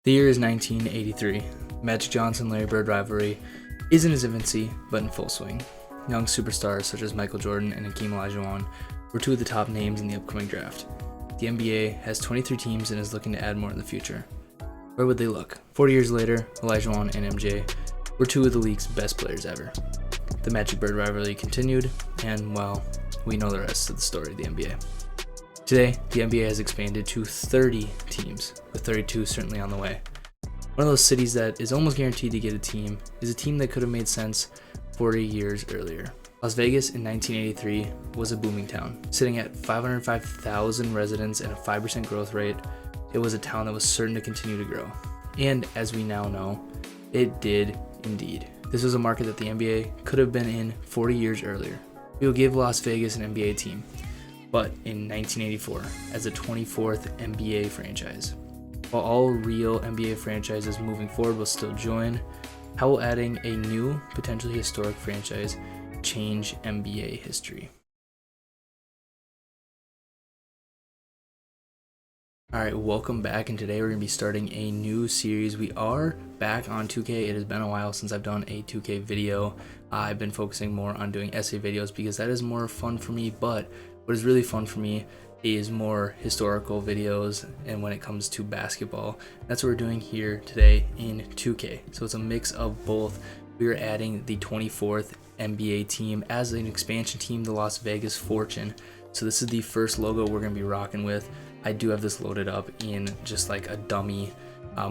The year is 1983. Magic Johnson-Larry Bird rivalry is in its infancy, but in full swing. Young superstars such as Micheal Jordan and Akeem Olajuwon were two of the top names in the upcoming draft. The NBA has 23 teams and is looking to add more in the future. Where would they look? 40 years later, Olajuwon and MJ were two of the league's best players ever. The Magic Bird rivalry continued, and well, we know the rest of the story of the NBA. Today, the NBA has expanded to 30 teams, with 32 certainly on the way. One of those cities that is almost guaranteed to get a team is a team that could have made sense 40 years earlier. Las Vegas in 1983 was a booming town. Sitting at 505,000 residents and a 5% growth rate, it was a town that was certain to continue to grow. And as we now know, it did indeed. This was a market that the NBA could have been in 40 years earlier. We will give Las Vegas an NBA team, but in 1984 as the 24th NBA franchise. While all real NBA franchises moving forward will still join, how will adding a new, potentially historic franchise change NBA history? Alright, welcome back, and today we're going to be starting a new series. We are back on 2K. It has been a while since I've done a 2K video. I've been focusing more on doing essay videos because that is more fun for me, but what is really fun for me is more historical videos, and when it comes to basketball, that's what we're doing here today in 2K. So it's a mix of both. We are adding the 24th NBA team as an expansion team, the Las Vegas Fortune. So this is the first logo we're going to be rocking with. I do have this loaded up in just like a dummy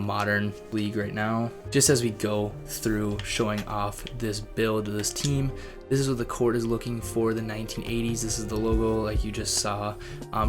modern league right now. Just as we go through showing off this build, this team, this is what the court is looking for the 1980s. This is the logo like you just saw.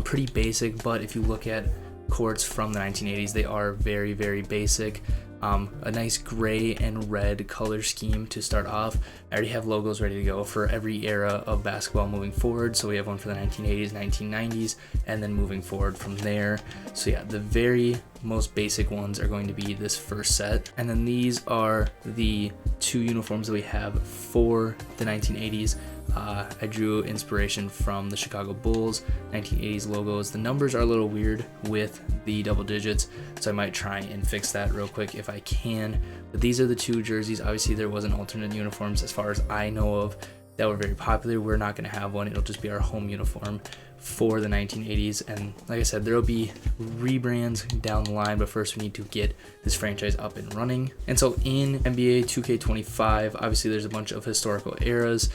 Pretty basic, but if you look at courts from the 1980s, they are very, very basic. A nice gray and red color scheme to start off. I already have logos ready to go for every era of basketball moving forward. So we have one for the 1980s, 1990s, and then moving forward from there. So yeah, the very most basic ones are going to be this first set. And then these are the two uniforms that we have for the 1980s. I drew inspiration from the Chicago Bulls 1980s logos. The numbers are a little weird with the double digits, so I might try and fix that real quick if I can. But these are the two jerseys. Obviously there wasn't alternate uniforms as far as I know of that were very popular. We're not going to have one. It'll just be our home uniform for the 1980s, and like I said, there will be rebrands down the line, but first we need to get this franchise up and running. And so in NBA 2K25, obviously there's a bunch of historical eras,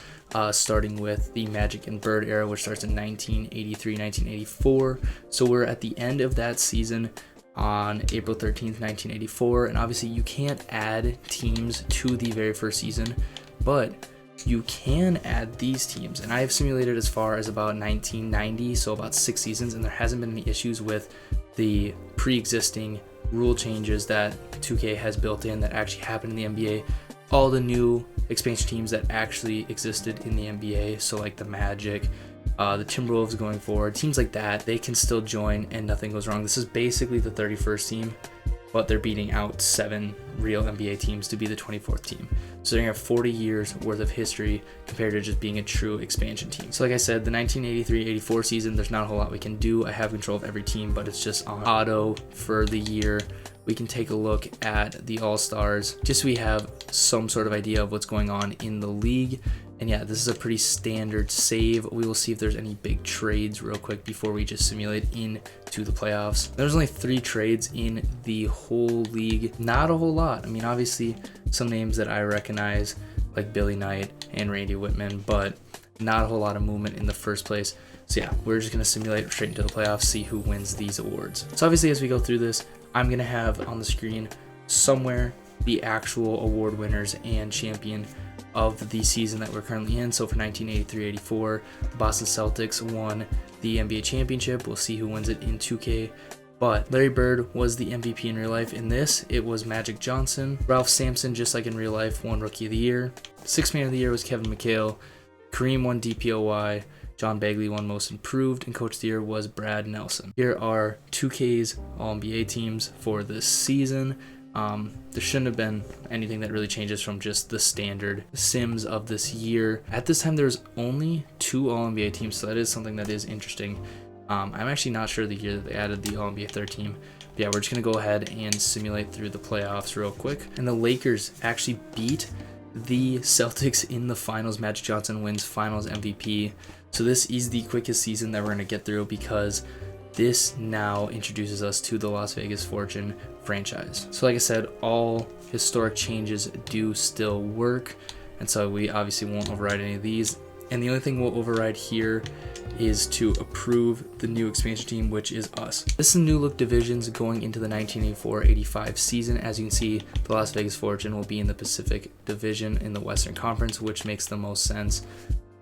starting with the Magic and Bird era, which starts in 1983, 1984. So we're at the end of that season on April 13th, 1984, and obviously you can't add teams to the very first season, but you can add these teams, and I have simulated as far as about 1990, so about 6 seasons, and there hasn't been any issues with the pre-existing rule changes that 2K has built in that actually happened in the NBA. All the new expansion teams that actually existed in the NBA, so like the Magic, the Timberwolves going forward, teams like that, they can still join and nothing goes wrong. This is basically the 31st team, but they're beating out 7 real NBA teams to be the 24th team. So they're gonna have 40 years worth of history compared to just being a true expansion team. So like I said, the 1983-84 season, there's not a whole lot we can do. I have control of every team, but it's just on auto for the year. We can take a look at the All-Stars just so we have some sort of idea of what's going on in the league. And yeah, this is a pretty standard save. We will see if there's any big trades real quick before we just simulate into the playoffs. There's only 3 trades in the whole league. Not a whole lot. I mean, obviously some names that I recognize like Billy Knight and Randy Whitman, but not a whole lot of movement in the first place. So yeah, we're just gonna simulate straight into the playoffs, see who wins these awards. So obviously as we go through this, I'm gonna have on the screen somewhere the actual award winners and champion of the season that we're currently in. So for 1983-84, Boston Celtics won the NBA championship. We'll see who wins it in 2K. But Larry Bird was the MVP in real life. In this, it was Magic Johnson. Ralph Sampson, just like in real life, won Rookie of the Year. Sixth Man of the Year was Kevin Micheal. Kareem won DPOY. John Bagley won Most Improved, and Coach of the Year was Brad Nelson. Here are 2K's All-NBA teams for this season. There shouldn't have been anything that really changes from just the standard sims of this year. At this time, there's only 2 All-NBA teams, so that is something that is interesting. I'm actually not sure the year that they added the All-NBA third team. Yeah, we're just gonna go ahead and simulate through the playoffs real quick. And the Lakers actually beat the Celtics in the finals. Magic Johnson wins finals MVP. So this is the quickest season that we're gonna get through, because this now introduces us to the Las Vegas Fortune franchise. So like I said, all historic changes do still work, and so we obviously won't override any of these. And the only thing we'll override here is to approve the new expansion team, which is us. This is new look divisions going into the 1984-85 season. As you can see, the Las Vegas Fortune will be in the Pacific Division in the Western Conference, which makes the most sense.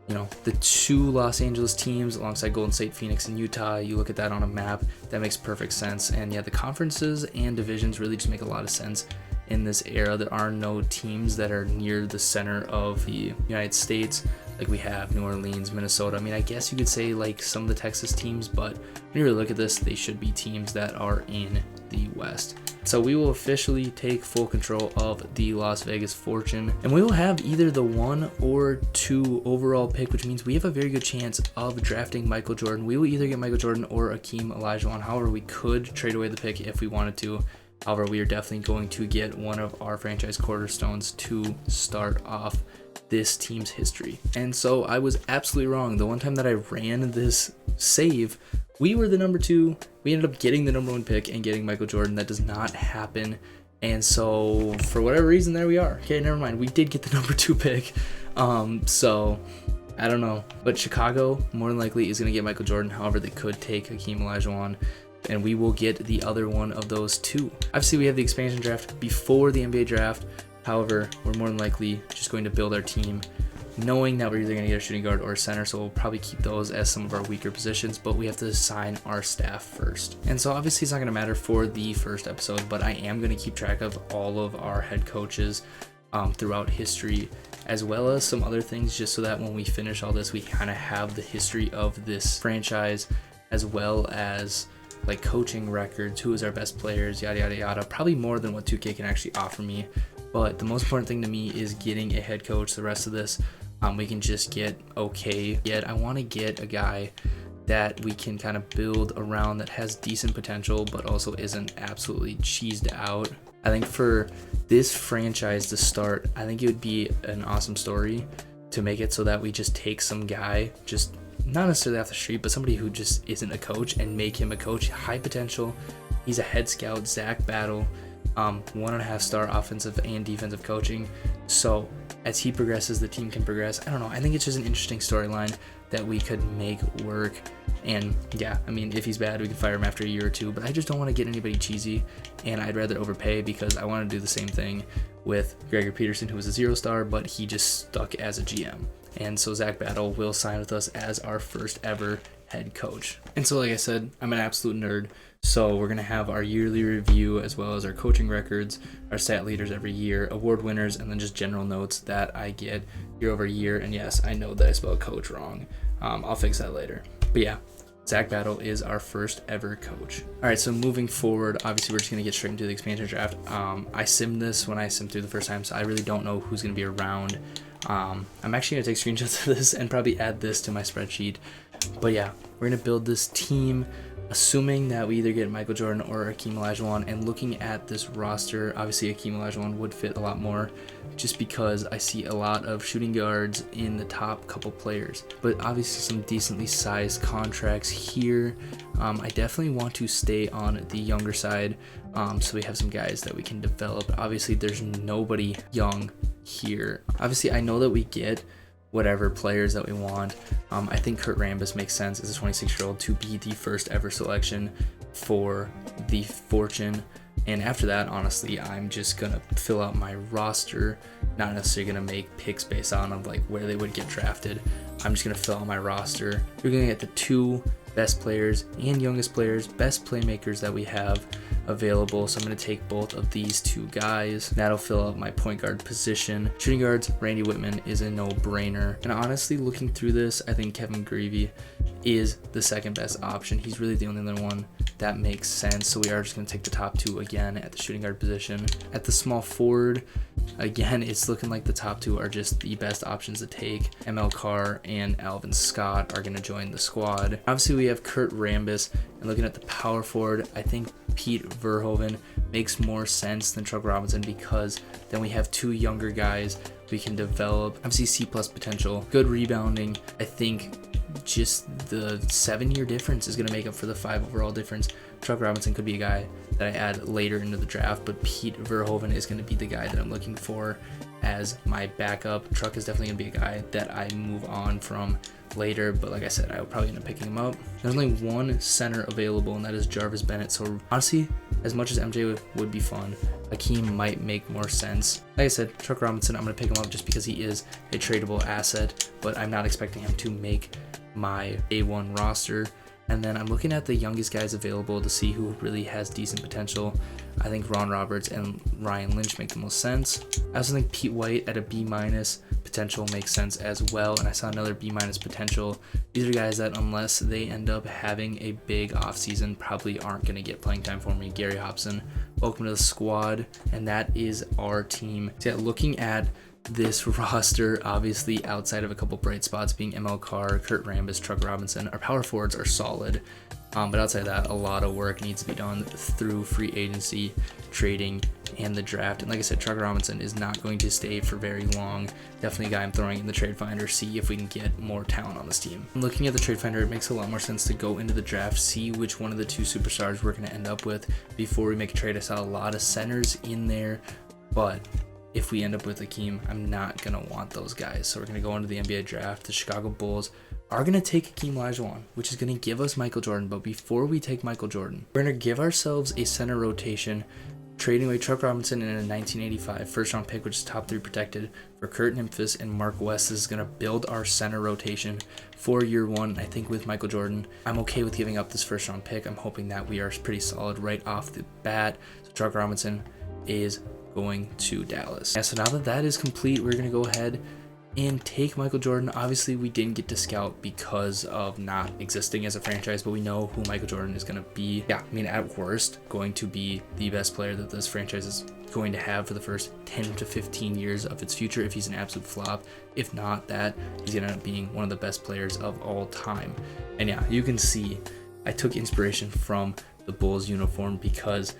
You know, the two Los Angeles teams alongside Golden State, Phoenix, and Utah, you look at that on a map, that makes perfect sense. And yeah, the conferences and divisions really just make a lot of sense in this era. There are no teams that are near the center of the United States like we have New Orleans, Minnesota. I mean, I guess you could say like some of the Texas teams, but when you really look at this, they should be teams that are in the West. So we will officially take full control of the Las Vegas Fortune, and we will have either the 1 or 2 overall pick, which means we have a very good chance of drafting Michael Jordan. We will either get Michael Jordan or Akeem Olajuwon. However, we could trade away the pick if we wanted to. However, we are definitely going to get one of our franchise cornerstones to start off this team's history. And so I was absolutely wrong. The one time that I ran this save, we were the number 2. We ended up getting the number 1 pick and getting Michael Jordan. That does not happen. And so for whatever reason, there we are. Okay, never mind. We did get the number 2 pick. So I don't know. But Chicago more than likely is going to get Michael Jordan. However, they could take Hakeem Olajuwon, and we will get the other one of those 2. Obviously, we have the expansion draft before the NBA draft. However, we're more than likely just going to build our team knowing that we're either going to get a shooting guard or a center, so we'll probably keep those as some of our weaker positions, but we have to assign our staff first. And so obviously it's not going to matter for the first episode, but I am going to keep track of all of our head coaches throughout history, as well as some other things, just so that when we finish all this, we kind of have the history of this franchise, as well as like coaching records, who is our best players, yada yada yada. Probably more than what 2K can actually offer me, but the most important thing to me is getting a head coach. The rest of this we can just get okay. Yet I want to get a guy that we can kind of build around, that has decent potential but also isn't absolutely cheesed out. I think for this franchise to start, I think it would be an awesome story to make it so that we just take some guy, just not necessarily off the street, but somebody who just isn't a coach, and make him a coach. High potential. He's a head scout, Zach Battle, 1.5-star offensive and defensive coaching. So as he progresses, the team can progress. I don't know. I think it's just an interesting storyline that we could make work. And yeah, I mean, if he's bad, we can fire him after a year or 2, but I just don't want to get anybody cheesy, and I'd rather overpay, because I want to do the same thing with Gregor Peterson, who was a 0-star, but he just stuck as a GM. And so Zach Battle will sign with us as our first ever head coach. And so like I said, I'm an absolute nerd, so we're going to have our yearly review, as well as our coaching records, our stat leaders every year, award winners, and then just general notes that I get year over year. And yes, I know that I spelled coach wrong. I'll fix that later. But yeah, Zach Battle is our first ever coach. All right, so moving forward, obviously we're just going to get straight into the expansion draft. I simmed this when I simmed through the first time, so I really don't know who's going to be around. I'm actually going to take screenshots of this and probably add this to my spreadsheet. But yeah, we're going to build this team, assuming that we either get Michael Jordan or Akeem Olajuwon. And looking at this roster, obviously Akeem Olajuwon would fit a lot more, just because I see a lot of shooting guards in the top couple players, but obviously some decently sized contracts here. I definitely want to stay on the younger side, so we have some guys that we can develop. Obviously there's nobody young here. Obviously I know that we get whatever players that we want. I think Kurt Rambis makes sense as a 26-year-old to be the first ever selection for the Fortune. And after that, honestly, I'm just going to fill out my roster, not necessarily going to make picks based on like where they would get drafted. I'm just going to fill out my roster. We're going to get the 2 best players and youngest players, best playmakers that we have available. So I'm going to take both of these 2 guys. That'll fill out my point guard position. Shooting guards, Randy Whitman is a no-brainer. And honestly, looking through this, I think Kevin Greavy is the second best option. He's really the only other one that makes sense. So we are just going to take the top 2 again at the shooting guard position. At the small forward, again, it's looking like the top 2 are just the best options to take. ML Carr and Alvin Scott are going to join the squad. Obviously, we have Kurt Rambis And looking at the power forward, I think Pete Verhoeven makes more sense than Chuck Robinson, because then we have two younger guys we can develop. Obviously C+ potential, good rebounding. I think just the 7-year difference is going to make up for the 5 overall difference. Chuck Robinson could be a guy that I add later into the draft, but Pete Verhoeven is going to be the guy that I'm looking for as my backup. Chuck is definitely going to be a guy that I move on from later, but like I said, I will probably end up picking him up. There's only one center available, and that is Jarvis Bennett. So honestly, as much as MJ would be fun, Akeem might make more sense. Like I said, Chuck Robinson, I'm going to pick him up just because he is a tradable asset, but I'm not expecting him to make my A1 roster. And then I'm looking at the youngest guys available to see who really has decent potential. I think Ron Roberts and Ryan Lynch make the most sense. I also think Pete White at a B- potential makes sense as well. And I saw another B- potential. These are guys that, unless they end up having a big offseason, probably aren't going to get playing time for me. Gary Hobson, welcome to the squad. And that is our team. So yeah, looking at this roster, obviously outside of a couple bright spots being ML Carr, Kurt Rambis, Chuck Robinson, our power forwards are solid, but outside of that, a lot of work needs to be done through free agency, trading, and the draft. And like I said, Chuck Robinson is not going to stay for very long. Definitely a guy I'm throwing in the trade finder, see if we can get more talent on this team. Looking at the trade finder, it makes a lot more sense to go into the draft, see which one of the two superstars we're going to end up with before we make a trade. I saw a lot of centers in there, but if we end up with Akeem, I'm not going to want those guys. So we're going to go into the NBA draft. The Chicago Bulls are going to take Akeem Olajuwon, which is going to give us Michael Jordan. But before we take Michael Jordan, we're going to give ourselves a center rotation, trading away Chuck Robinson in a 1985 first-round pick, which is top 3 protected, for Kurt Memphis and Mark West. This is going to build our center rotation for year 1. I think with Michael Jordan, I'm okay with giving up this first-round pick. I'm hoping that we are pretty solid right off the bat. So Chuck Robinson is going to Dallas. Yeah, so now that that is complete, we're going to go ahead and take Michael Jordan. Obviously, we didn't get to scout because of not existing as a franchise, but we know who Michael Jordan is going to be. Yeah, I mean, at worst, going to be the best player that this franchise is going to have for the first 10 to 15 years of its future if he's an absolute flop. If not that, he's going to end up being one of the best players of all time. And yeah, you can see I took inspiration from the Bulls uniform, because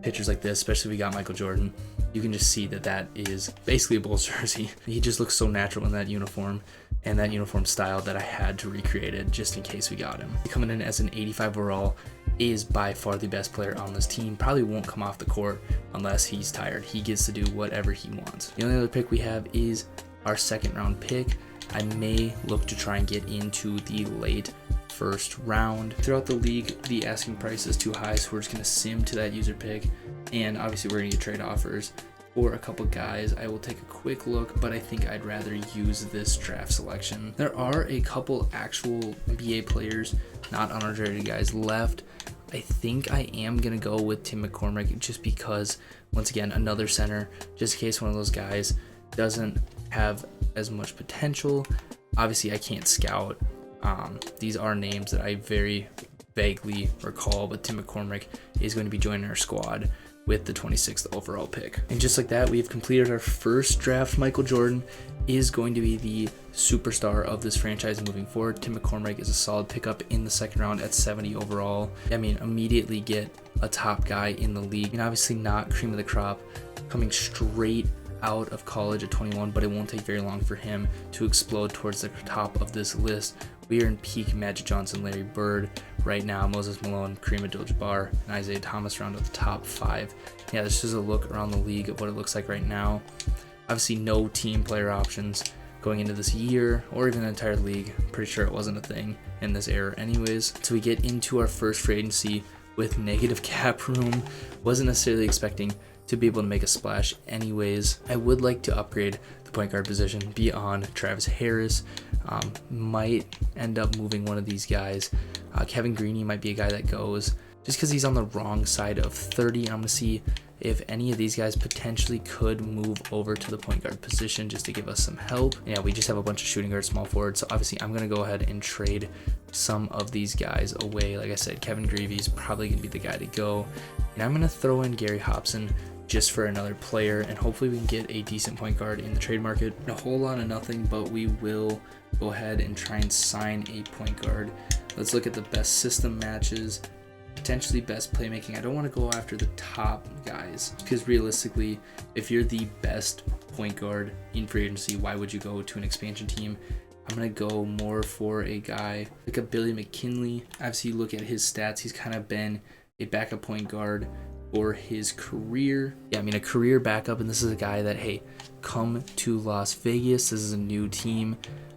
pictures like this, especially if we got Michael Jordan, you can just see that that is basically a Bulls jersey. He just looks so natural in that uniform and that uniform style that I had to recreate it just in case we got him. Coming in as an 85 overall, is by far the best player on this team. Probably won't come off the court unless he's tired. He gets to do whatever he wants. The only other pick we have is our 2nd round pick. I may look to try and get into the late first round. Throughout the league, the asking price is too high, so we're just going to sim to that user pick, and obviously we're going to get trade offers for a couple guys. I will take a quick look, but I think I'd rather use this draft selection. There are a couple actual NBA players not unrated guys left. I think I am going to go with Tim McCormick, just because, once again, another center, just in case one of those guys doesn't have as much potential. Obviously, I can't scout. These are names that I very vaguely recall, but Tim McCormick is going to be joining our squad with the 26th overall pick. And just like that, we have completed our first draft. Michael Jordan is going to be the superstar of this franchise moving forward. Tim McCormick is a solid pickup in the 2nd round at 70 overall. I mean, immediately get a top guy in the league, and obviously not cream of the crop, coming straight out of college at 21, but it won't take very long for him to explode towards the top of this list. We are in peak Magic Johnson, Larry Bird right now. Moses Malone, Kareem Abdul-Jabbar, and Isaiah Thomas round out the top 5. Yeah, this is a look around the league of what it looks like right now. Obviously, no team player options going into this year, or even the entire league. Pretty sure it wasn't a thing in this era anyways. So we get into our first free agency with negative cap room. Wasn't necessarily expecting to be able to make a splash anyways. I would like to upgrade the point guard position beyond Travis Harris. Might end up moving one of these guys. Kevin Greene might be a guy that goes, just because he's on the wrong side of 30. I'm going to see if any of these guys potentially could move over to the point guard position just to give us some help. Yeah, we just have a bunch of shooting guards, small forwards, so obviously I'm going to go ahead and trade some of these guys away. Like I said, Kevin Greavy's probably going to be the guy to go, and I'm going to throw in Gary Hobson just for another player, and hopefully we can get a decent point guard in the trade market. A whole lot of nothing, but we will go ahead and try and sign a point guard. Let's look at the best system matches potentially best playmaking. I don't want to go after the top guys because realistically, if you're the best point guard in free agency, why would you go to an expansion team? I'm going to go more for a guy like a Billy McKinley. Obviously, you look at his stats, he's kind of been a backup point guard for his career. Yeah, I mean, a career backup, and this is a guy that, hey, come to Las Vegas. This is a new team,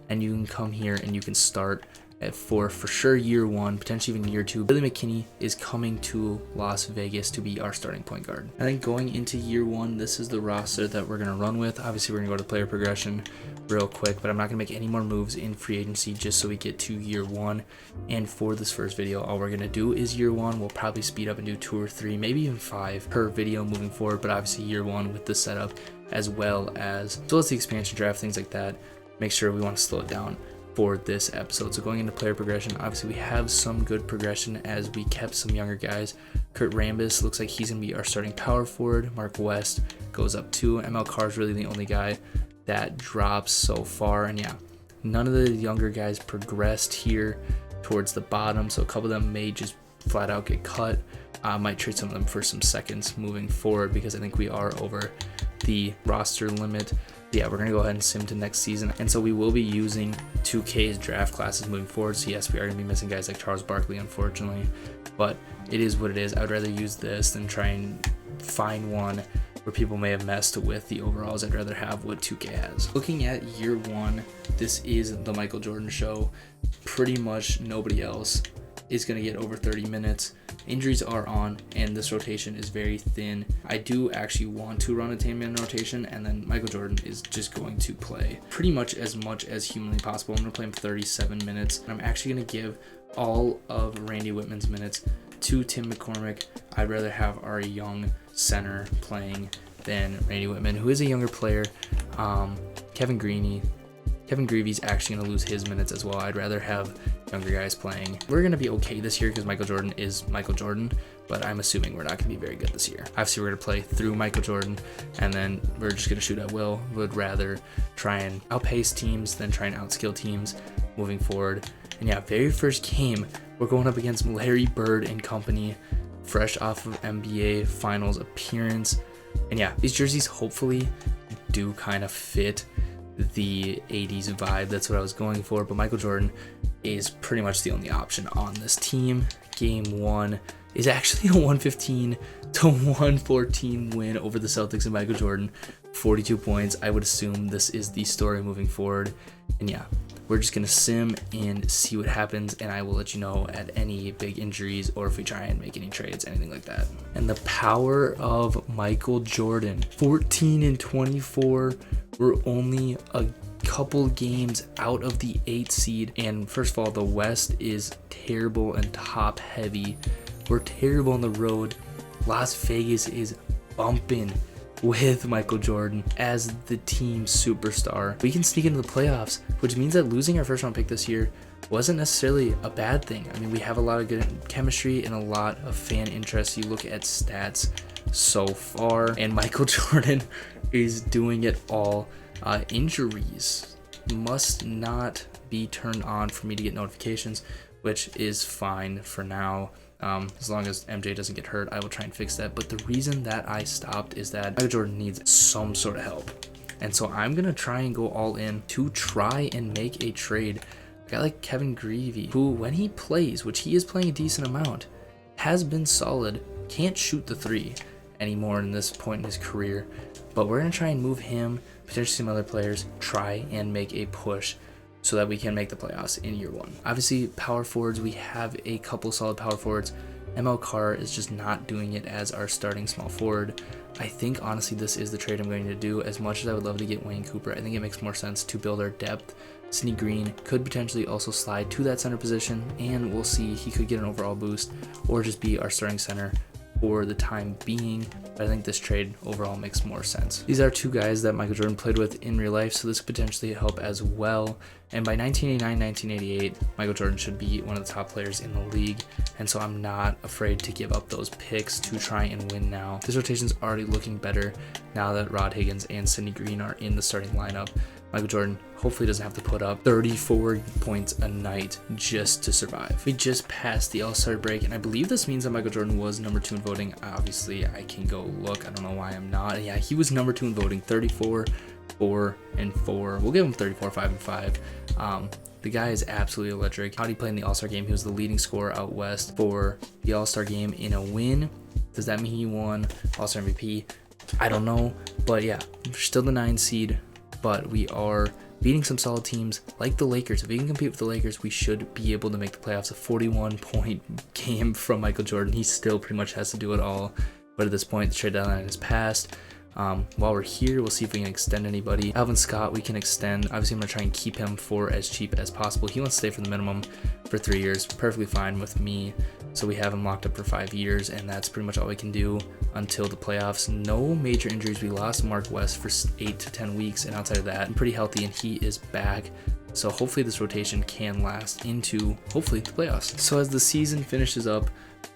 and you can come here and you can start for sure year one, potentially even year two. Billy McKinney is coming to Las Vegas to be our starting point guard. I think going into year one, this is the roster that we're going to run with. Obviously, we're going to go to player progression real quick, but I'm not going to make any more moves in free agency just so we get to year one. And for this first video, all we're going to do is year one. We'll probably speed up and do 2 or 3, maybe even 5 per video moving forward, but obviously year one with the setup as well as the expansion draft, things like that. Make sure we want to slow it down for this episode. So going into player progression, obviously we have some good progression as we kept some younger guys. Kurt Rambis looks like he's gonna be our starting power forward. Mark West goes up 2. ML Carr is really the only guy that drops so far, and yeah, none of the younger guys progressed here towards the bottom, so a couple of them may just flat out get cut. Might trade some of them for some seconds moving forward because I think we are over the roster limit. Yeah, we're going to go ahead and sim to next season. And so we will be using 2K's draft classes moving forward. So yes, we are going to be missing guys like Charles Barkley, unfortunately, but it is what it is. I would rather use this than try and find one where people may have messed with the overalls. I'd rather have what 2K has. Looking at year one, this is the Michael Jordan show. Pretty much nobody else is going to get over 30 minutes. Injuries are on, and this rotation is very thin. I do actually want to run a 10-man rotation, and then Michael Jordan is just going to play pretty much as humanly possible. I'm going to play him 37 minutes, and I'm actually going to give all of Randy Whitman's minutes to Tim McCormick. I'd rather have our young center playing than Randy Whitman, who is a younger player. Kevin Greavy's actually going to lose his minutes as well. I'd rather have younger guys playing. We're going to be okay this year because Michael Jordan is Michael Jordan, but I'm assuming we're not going to be very good this year. Obviously, we're going to play through Michael Jordan, and then we're just going to shoot at will. Would rather try and outpace teams than try and outskill teams moving forward. And yeah, very first game, we're going up against Larry Bird and company, fresh off of NBA Finals appearance. And yeah, these jerseys hopefully do kind of fit the 80s vibe. That's what I was going for, but Michael Jordan is pretty much the only option on this team. Game 1 is actually a 115-114 win over the Celtics and Michael Jordan. 42 points. I would assume this is the story moving forward. And yeah, we're just gonna sim and see what happens, and I will let you know at any big injuries or if we try and make any trades, anything like that. And the power of Michael Jordan, 14 and 24. We're only a couple games out of the 8th seed, and first of all, the West is terrible and top heavy. We're terrible on the road. Las Vegas is bumping with Michael Jordan as the team superstar. We can sneak into the playoffs, which means that losing our first round pick this year wasn't necessarily a bad thing. I mean, we have a lot of good chemistry and a lot of fan interest. You look at stats so far, and Michael Jordan is doing it all. Injuries must not be turned on for me to get notifications, which is fine for now. As long as MJ doesn't get hurt, I will try and fix that. But the reason that I stopped is that Michael Jordan needs some sort of help. And so I'm going to try and go all in to try and make a trade. A guy like Kevin Greavy, who when he plays, which he is playing a decent amount, has been solid, can't shoot the 3 anymore in this point in his career. But we're going to try and move him, potentially some other players, try and make a push so that we can make the playoffs in year 1. Obviously, power forwards, we have a couple solid power forwards. ML Carr is just not doing it as our starting small forward. I think, honestly, this is the trade I'm going to do. As much as I would love to get Wayne Cooper, I think it makes more sense to build our depth. Sidney Green could potentially also slide to that center position, and we'll see. He could get an overall boost or just be our starting center for the time being, but I think this trade overall makes more sense. These are 2 guys that Michael Jordan played with in real life, so this could potentially help as well. And by 1989-1988, Michael Jordan should be one of the top players in the league, and so I'm not afraid to give up those picks to try and win now. This rotation's already looking better now that Rod Higgins and Sidney Green are in the starting lineup. Michael Jordan hopefully doesn't have to put up 34 points a night just to survive. We just passed the All-Star break, and I believe this means that Michael Jordan was number 2 in voting. Obviously, I can go look. I don't know why I'm not. Yeah, he was number 2 in voting, 34, 4, and 4. We'll give him 34, 5, and 5. The guy is absolutely electric. How did he play in the All-Star game? He was the leading scorer out west for the All-Star game in a win. Does that mean he won All-Star MVP? I don't know, but yeah, we're still the 9 seed, but we are beating some solid teams like the Lakers. If we can compete with the Lakers, we should be able to make the playoffs. A 41-point game from Michael Jordan. He still pretty much has to do it all, but at this point, the trade deadline is passed. While we're here, we'll see if we can extend anybody. Alvin Scott, we can extend. Obviously, I'm going to try and keep him for as cheap as possible. He wants to stay for the minimum for 3 years. Perfectly fine with me. So we have him locked up for 5 years, and that's pretty much all we can do until the playoffs. No major injuries. We lost Mark West for 8 to 10 weeks, and outside of that, I'm pretty healthy, and he is back. So hopefully this rotation can last into, hopefully, the playoffs. So as the season finishes up,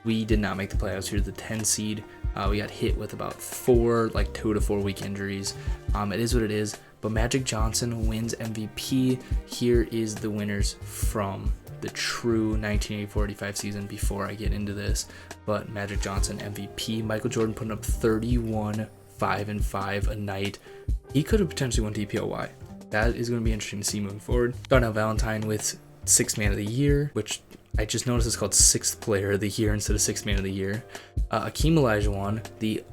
we did not make the playoffs. We're the 10 seed. We got hit with about 2 to 4 week injuries. It is what it is. But Magic Johnson wins MVP. Here is the winners from the true 1984-85 season before I get into this. But Magic Johnson MVP. Michael Jordan putting up 31, 5, and 5 a night. He could have potentially won DPOY. That is going to be interesting to see moving forward. Darnell Valentine with 6th man of the year, which I just noticed it's called 6th player of the year instead of 6th man of the year. Akeem Olajuwon, the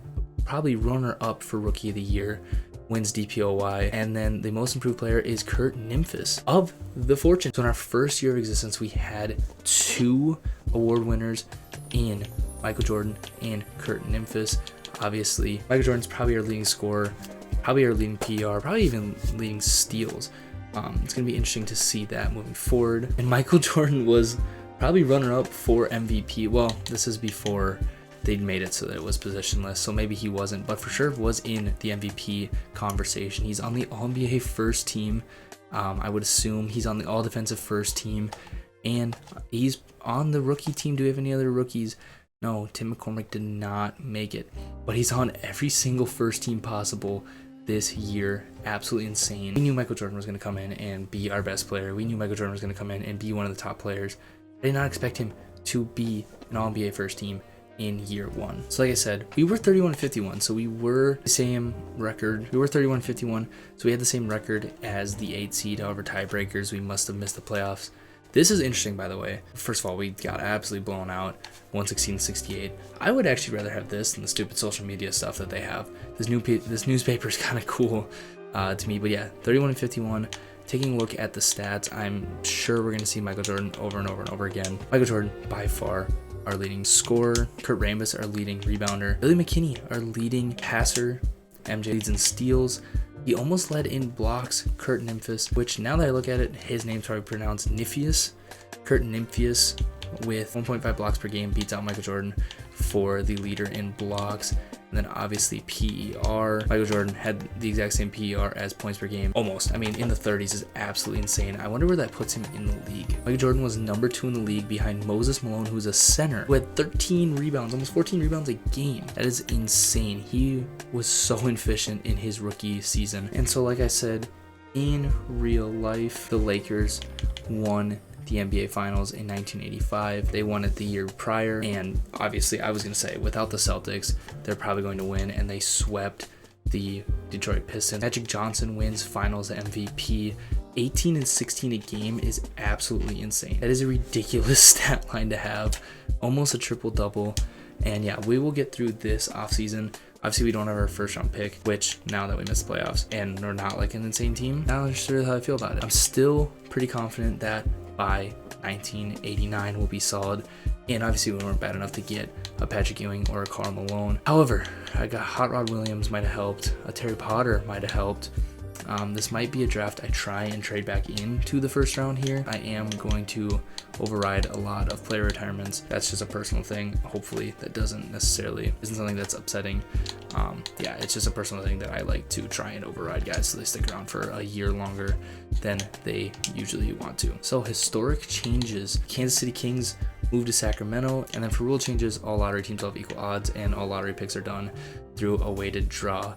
probably runner-up for rookie of the year, wins DPOY. And then the most improved player is Kurt Nimphus of the Fortune. So in our first year of existence, we had 2 award winners in Michael Jordan and Kurt Nimphus. Obviously, Michael Jordan's probably our leading scorer, probably our leading PR, probably even leading steals. It's going to be interesting to see that moving forward. And Michael Jordan was probably runner-up for MVP. Well, this is before they'd made it so that it was positionless, so maybe he wasn't, but for sure was in the MVP conversation. He's on the All-NBA first team. I would assume he's on the All-Defensive first team, and he's on the rookie team. Do we have any other rookies? No, Tim McCormick did not make it, but he's on every single first team possible this year. Absolutely insane. We knew Michael Jordan was going to come in and be our best player. We knew Michael Jordan was going to come in and be one of the top players. I did not expect him to be an All-NBA first team in year 1. So like I said, we were 31-51, so we were the same record. We were 31-51, so we had the same record as the 8 seed. However, tiebreakers, we must have missed the playoffs. This is interesting, by the way. First of all, we got absolutely blown out, 116-68. I would actually rather have this than the stupid social media stuff that they have. This newspaper is kind of cool to me, but yeah, 31-51. Taking a look at the stats, I'm sure we're going to see Michael Jordan over and over and over again. Michael Jordan, by far, our leading scorer. Kurt Rambis, our leading rebounder. Billy McKinney, our leading passer. MJ leads in steals. He almost led in blocks. Kurt Nimphus, which now that I look at it, his name's probably pronounced Niphius. Kurt Nimphus with 1.5 blocks per game beats out Michael Jordan for the leader in blocks. And then obviously PER. Michael Jordan had the exact same PER as points per game. Almost. I mean, in the 30s is absolutely insane. I wonder where that puts him in the league. Michael Jordan was number 2 in the league behind Moses Malone, who's a center, who had 13 rebounds, almost 14 rebounds a game. That is insane. He was so efficient in his rookie season. And so, like I said, in real life, the Lakers won the NBA Finals in 1985. They won it the year prior, and obviously I was going to say without the Celtics they're probably going to win, and they swept the Detroit Pistons. Magic Johnson wins Finals MVP. 18 and 16 a game is absolutely insane. That is a ridiculous stat line to have, almost a triple-double. And yeah, we will get through this offseason. Obviously, we don't have our first round pick, which now that we missed the playoffs and we're not like an insane team, now I'm sure how I feel about it. I'm still pretty confident that by 1989 we'll be solid, and obviously we weren't bad enough to get a Patrick Ewing or a Karl Malone. However, I got Hot Rod Williams might have helped, a Terry Potter might have helped. This might be a draft I try and trade back into the first round here. I am going to override a lot of player retirements. That's just a personal thing. Hopefully that isn't something that's upsetting. Yeah, it's just a personal thing that I like to try and override guys so they stick around for a year longer than they usually want to. So historic changes. Kansas City Kings move to Sacramento, and then for rule changes, all lottery teams will have equal odds and all lottery picks are done through a weighted draw.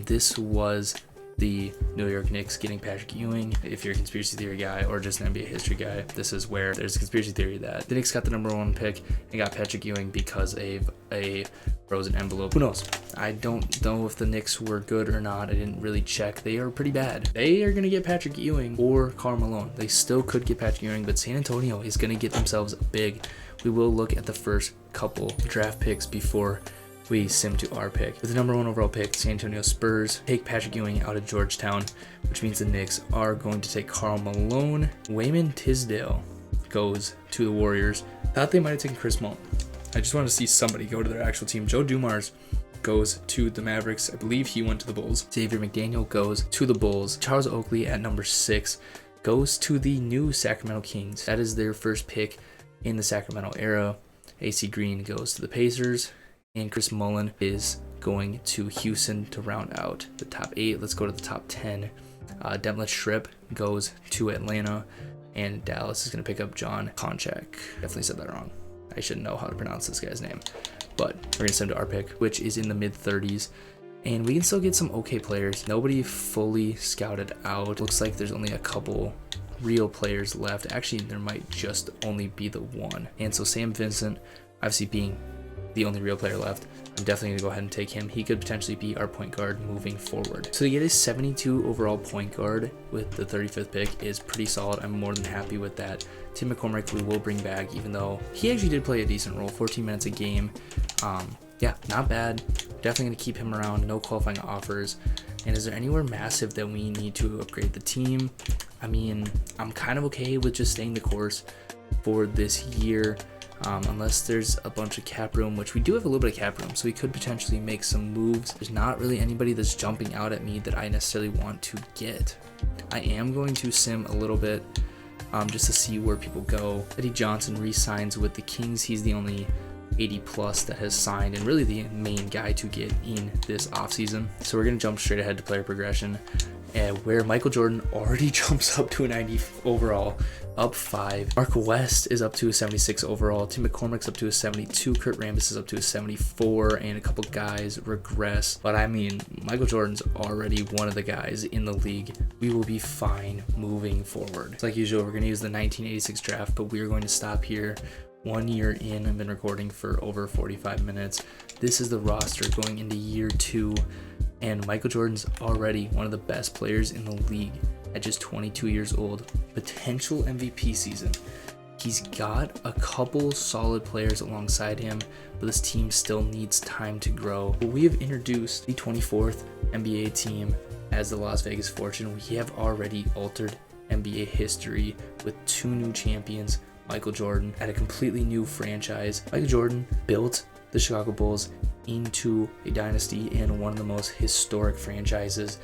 This was the New York Knicks getting Patrick Ewing. If you're a conspiracy theory guy or just an NBA history guy, this is where there's a conspiracy theory that the Knicks got the #1 pick and got Patrick Ewing because of a frozen envelope. Who knows? I don't know if the Knicks were good or not. I didn't really check. They are pretty bad. They are going to get Patrick Ewing or Karl Malone. They still could get Patrick Ewing, but San Antonio is going to get themselves big. We will look at the first couple draft picks before we sim to our pick. With the #1 overall pick, San Antonio Spurs take Patrick Ewing out of Georgetown, which means the Knicks are going to take Karl Malone. Wayman Tisdale goes to the Warriors. Thought they might have taken Chris Mullin. I just want to see somebody go to their actual team. Joe Dumars goes to the Mavericks. I believe he went to the Bulls. Xavier McDaniel goes to the Bulls. Charles Oakley at #6 goes to the new Sacramento Kings. That is their first pick in the Sacramento era. AC Green goes to the Pacers. And Chris Mullin is going to Houston to round out the top 8. Let's go to the top 10. Detlef Schrempf goes to Atlanta, and Dallas is going to pick up John Konchak. Definitely said that wrong. I should know how to pronounce this guy's name. But we're going to send to our pick, which is in the mid-30s. And we can still get some okay players. Nobody fully scouted out. Looks like there's only a couple real players left. Actually, there might just only be the one. And so Sam Vincent, obviously being the only real player left, I'm definitely going to go ahead and take him. He could potentially be our point guard moving forward. So to get a 72 overall point guard with the 35th pick is pretty solid. I'm more than happy with that. Tim McCormick we will bring back, even though he actually did play a decent role, 14 minutes a game. Yeah, not bad. Definitely going to keep him around. No qualifying offers. And is there anywhere massive that we need to upgrade the team? I mean, I'm kind of okay with just staying the course for this year. Unless there's a bunch of cap room, which we do have a little bit of cap room, so we could potentially make some moves. There's not really anybody that's jumping out at me that I necessarily want to get. I am going to sim a little bit just to see where people go. Eddie Johnson re-signs with the Kings. He's the only 80 plus that has signed and really the main guy to get in this offseason. So we're going to jump straight ahead to player progression, where Michael Jordan already jumps up to a 90 overall, up 5. Mark West is up to a 76 overall. Tim McCormick's up to a 72. Kurt Rambis is up to a 74, and a couple guys regress. But I mean, Michael Jordan's already one of the guys in the league. We will be fine moving forward. It's like usual, we're going to use the 1986 draft, but we're going to stop here. 1 year in, I've been recording for over 45 minutes. This is the roster going into year 2, and Michael Jordan's already one of the best players in the league at just 22 years old. Potential MVP season. He's got a couple solid players alongside him, but this team still needs time to grow. We have introduced the 24th NBA team as the Las Vegas Fortune. We have already altered NBA history with 2 new champions, Michael Jordan, at a completely new franchise. Michael Jordan built the Chicago Bulls into a dynasty and one of the most historic franchises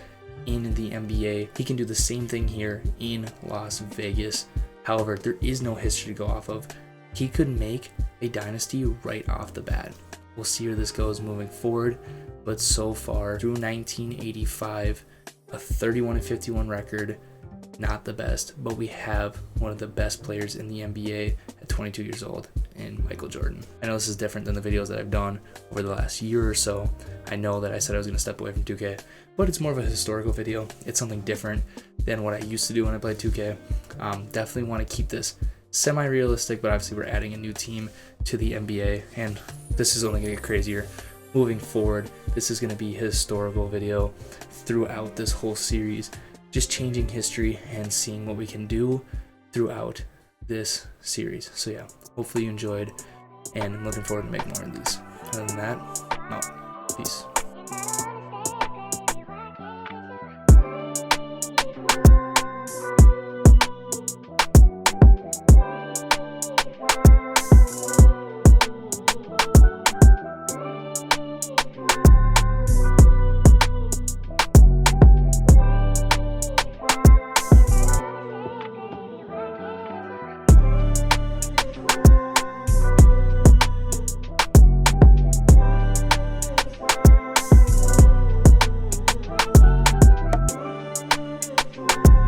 in the NBA. He can do the same thing here in Las Vegas. However, there is no history to go off of. He could make a dynasty right off the bat. We'll see where this goes moving forward, but so far through 1985, a 31-51 record. Not the best, but we have one of the best players in the NBA at 22 years old in Michael Jordan. I know this is different than the videos that I've done over the last year or so. I know that I said I was going to step away from 2K, but it's more of a historical video. It's something different than what I used to do when I played 2K. Definitely want to keep this semi-realistic, but obviously we're adding a new team to the NBA, and this is only going to get crazier moving forward. This is going to be a historical video throughout this whole series. Just changing history and seeing what we can do throughout this series. So yeah, hopefully you enjoyed, and I'm looking forward to making more of these. Other than that, no, peace.